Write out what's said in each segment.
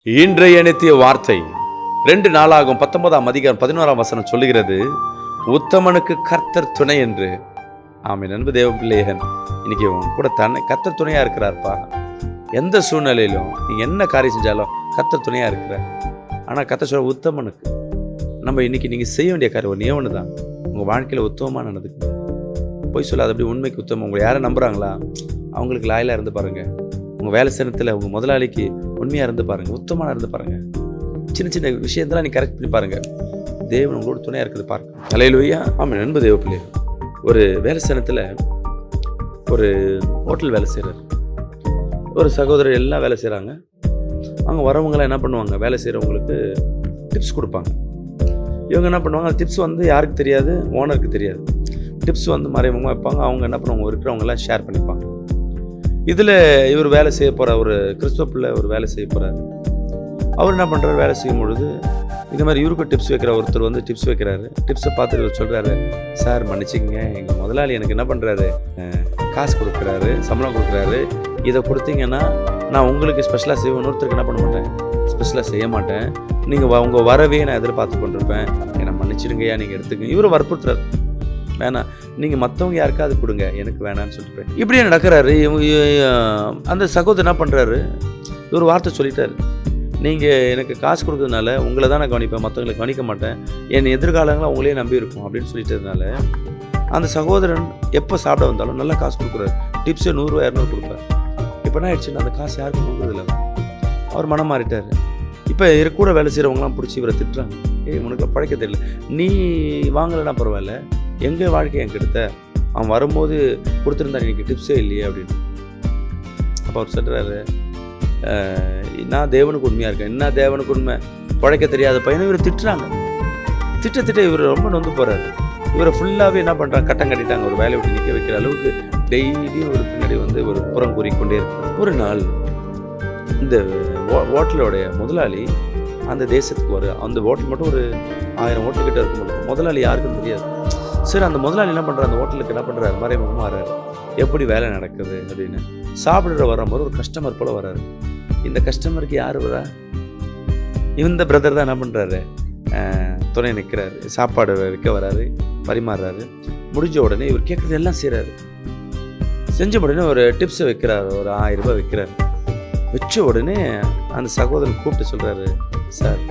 இன்றைய நித்திய வார்த்தை 2 நாளாகும் 19ஆம் அதிகாரம் 11ஆம் வசனம் சொல்லுகிறது, உத்தமனுக்கு கர்த்தர் துணை என்று. ஆமென். அன்பு தேவ பிள்ளையன், இன்னைக்கு உன் கூட கர்த்தர் துணையா இருக்கிறார்ப்பா. எந்த சூழ்நிலையிலும் நீங்க என்ன காரியம் செஞ்சாலும் கர்த்தர் துணையா இருக்கிறார். ஆனா கர்த்தர் சொல்ற உத்தமனுக்கு நம்ம இன்னைக்கு நீங்க செய்ய வேண்டிய காரியம் ஒன்றே ஒன்று தான். உங்க வாழ்க்கையில உத்தமமா நடந்துக்கு. போய் சொல்லாத, அப்படி உண்மைக்கு உத்தமம். உங்களை யாரை நம்புறாங்களா அவங்களுக்கு லாயலா இருந்து பாருங்க. உங்கள் வேலை சேனத்தில் உங்கள் முதலாளிக்கு உண்மையாக இருந்து பாருங்கள், உத்தமமாக இருந்து பாருங்கள். சின்ன சின்ன விஷயத்தெல்லாம் நீ கரெக்ட் பண்ணி பாருங்கள். தேவன் உங்களோட துணையாக இருக்குது பாருங்க. ஹல்லேலூயா. ஆமாம். அன்பு தேவ பிள்ளை, ஒரு வேலை சேனத்தில் ஒரு ஹோட்டல் வேலை செய்கிறார் ஒரு சகோதரர். எல்லாம் வேலை செய்கிறாங்க. அவங்க வரவங்களாம் என்ன பண்ணுவாங்க, வேலை செய்கிறவங்களுக்கு டிப்ஸ் கொடுப்பாங்க. இவங்க என்ன பண்ணுவாங்க, டிப்ஸ் வந்து யாருக்கு தெரியாது, ஓனருக்கு தெரியாது. டிப்ஸ் வந்து மறைமுகமாக வைப்பாங்க. அவங்க என்ன பண்ணுவாங்க, இருக்கிறவங்கெல்லாம் ஷேர் பண்ணிப்பாங்க. இதில் இவர் வேலை செய்ய போகிற ஒரு கிறிஸ்துவ பிள்ளை ஒரு வேலை செய்ய போகிறார். அவர் என்ன பண்ணுறாரு, வேலை செய்யும் பொழுது இந்த மாதிரி இவருக்கு டிப்ஸ் வைக்கிற ஒருத்தர் வந்து டிப்ஸ் வைக்கிறாரு. டிப்ஸை பார்த்துட்டு இவர் சொல்கிறாரு, சார் மன்னிச்சிங்க, எங்கள் முதலாளி எனக்கு என்ன பண்ணுறாரு, காசு கொடுக்குறாரு, சம்பளம் கொடுக்குறாரு. இதை கொடுத்தீங்கன்னா நான் உங்களுக்கு ஸ்பெஷலாக செய்வேன், இன்னொருத்தருக்கு என்ன பண்ண மாட்டேன், ஸ்பெஷலாக செய்ய மாட்டேன். நீங்கள் உங்கள் வரவே நான் எதிர்பார்த்து கொண்டிருப்பேன், என்னை மன்னிச்சிடுங்கய்யா, நீங்கள் எடுத்துக்கங்க. இவரை வற்புறுத்துறாரு, வேணாம், நீங்கள் மற்றவங்க யாருக்காவது கொடுங்க, எனக்கு வேணான்னு சொல்லிட்டு இப்படியே நடக்கிறாரு. அந்த சகோதரர் என்ன பண்ணுறாரு, ஒரு வார்த்தை சொல்லிட்டாரு, நீங்கள் எனக்கு காசு கொடுக்கறதுனால உங்களை தான் நான் கவனிப்பேன், மற்றவங்களை கவனிக்க மாட்டேன், என் எதிர்காலங்களாக உங்களே நம்பி இருக்கும் அப்படின்னு சொல்லிட்டதுனால அந்த சகோதரன் எப்போ சாப்பிட வந்தாலும் நல்லா காசு கொடுக்குறாரு. டிப்ஸு 100 200 கொடுப்பார். இப்போ என்ன ஆயிடுச்சுன்னா அந்த காசு யாருக்கும் கொடுக்குறதில்ல. அவர் மனம் மாறிட்டார். இப்போ கூட வேலை செய்கிறவங்களாம் பிடிச்சி இவரை திட்டுறாங்க, உனக்கு பழைக்க தெரியல, நீ வாங்கலைன்னா பரவாயில்ல, எங்கள் வாழ்க்கையை என் கெடுத்த, அவன் வரும்போது கொடுத்துருந்தா எனக்கு டிப்ஸே இல்லையே அப்படின்னு. அப்போ அவர் சொல்கிறாரு, நான் தேவனுக்கு உண்மையாக இருக்கேன். என்ன தேவனுக்கு உண்மை, பழைக்க தெரியாத பையனை இவரை திட்டுறாங்க. திட்ட இவர் ரொம்ப நொந்து போகிறாரு. இவரை ஃபுல்லாகவே என்ன பண்ணுறாங்க, கட்டம் கட்டிட்டாங்க. ஒரு வேலையை விட்டு நிற்க வைக்கிற அளவுக்கு டெய்லியும் ஒரு பின்னாடி வந்து ஒரு புறம் கூறிக்கொண்டே இருக்கு. ஒரு நாள் இந்த ஹோட்டலோடைய முதலாளி அந்த தேசத்துக்கு வர, அந்த ஹோட்டல் மட்டும் ஒரு 1000 ஹோட்டல் கிட்ட இருக்கும். முதலாளி யாருக்கும் தெரியாது. சரி, அந்த முதலாளி என்ன பண்ணுறாரு, அந்த ஹோட்டலுக்கு என்ன பண்ணுறாரு, மறைமுகமாக வர்றாரு, எப்படி வேலை நடக்குது அப்படின்னு. சாப்பிட்ற வரும்போது ஒரு கஸ்டமர் போல் வர்றாரு. இந்த கஸ்டமருக்கு யார் வரா, இந்த பிரதர் தான் என்ன பண்ணுறாரு, துணை நிற்கிறாரு, சாப்பாடு வைக்க வராரு, பரிமாறுறாரு. முடிஞ்ச உடனே இவர் கேட்குறது எல்லாம் செய்கிறாரு. செஞ்ச உடனே ஒரு டிப்ஸை வைக்கிறாரு, ஒரு 1000 ரூபாய் வைக்கிறாரு. வச்ச உடனே அந்த சகோதரன் கூப்பிட்டு சொல்கிறாரு, சார்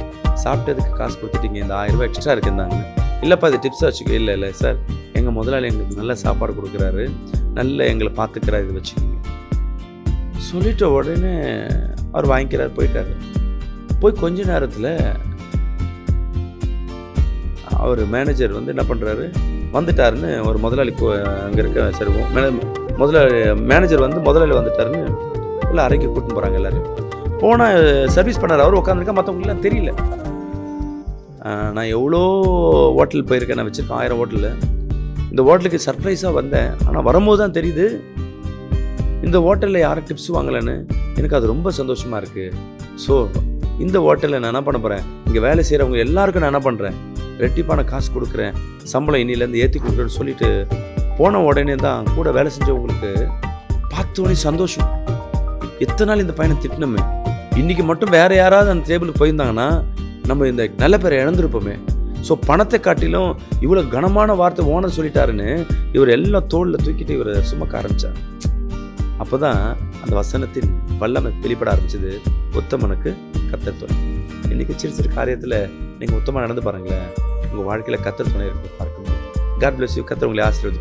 சாப்பிட்டதுக்கு காசு கொடுத்துட்டீங்க, இந்த 1000 ரூபாய் எக்ஸ்ட்ரா இருக்குந்தாங்க. இல்லைப்பா, இது டிப்ஸாக வச்சுக்கோ. இல்லை சார், எங்கள் முதலாளி எங்களுக்கு நல்ல சாப்பாடு கொடுக்குறாரு, நல்ல எங்களை பார்த்துக்கிறாரு, இது வச்சுக்கோங்க சொல்லிட்ட உடனே அவர் வாங்கிக்கிறார், போயிட்டார். போய் கொஞ்ச நேரத்தில் அவர் மேனேஜர் வந்து என்ன பண்ணுறாரு, வந்துட்டாருன்னு ஒரு முதலாளி அங்கே இருக்க, சரி மேனேஜர் வந்து முதலாளி வந்துட்டாருன்னு இல்லை அறைக்கு கூட்டின்னு போகிறாங்க. எல்லோரும் போனால் சர்வீஸ் பண்ணார். அவர் உட்காந்துருக்கா, மற்றவங்களுக்குலாம் தெரியல. நான் எவ்வளோ ஹோட்டல் போயிருக்கேன், நான் வச்சுருக்கேன் 1000 ஹோட்டலில். இந்த ஹோட்டலுக்கு சர்ப்ரைஸாக வந்தேன். ஆனால் வரும்போது தான் தெரியுது இந்த ஹோட்டலில் யாரும் டிப்ஸ் வாங்கலைன்னு. எனக்கு அது ரொம்ப சந்தோஷமாக இருக்குது. ஸோ இந்த ஹோட்டலில் நான் என்ன பண்ண போகிறேன், இங்கே வேலை செய்கிறவங்க எல்லாருக்கும் நான் என்ன பண்ணுறேன், ரெட்டிப்பான காசு கொடுக்குறேன், சம்பளம் இன்னிலேருந்து ஏற்றி கொடுக்குறேன்னு சொல்லிட்டு போன உடனே தான் கூட வேலை செஞ்சவங்களுக்கு பார்த்தோன்னே சந்தோஷம். எத்தனை நாள் இந்த பையனை திட்டினோமே, இன்றைக்கி மட்டும் வேறு யாராவது அந்த டேபிளுக்கு போயிருந்தாங்கன்னா நம்ம இந்த நல்ல பேரை இழந்திருப்போமே. ஸோ பணத்தை காட்டிலும் இவ்வளோ கனமான வார்த்தை ஓனர் சொல்லிட்டாருன்னு இவர் எல்லாம் தோளில் தூக்கிட்டு இவர் சுமக்க ஆரம்பித்தார். அப்போ தான் அந்த வசனத்தின் வல்லமை வெளிப்பட ஆரம்பிச்சது, உத்தமனுக்கு கர்த்தர் துணை. இன்றைக்கி சிறு சிறு காரியத்தில் நீங்கள் உத்தமமாக நடந்து பாருங்களேன், உங்கள் வாழ்க்கையில் கர்த்தர் துணை இருக்கு பார்க்க முடியும். God bless you. கர்த்தர் உங்களை ஆசீர்வதிப்பார்.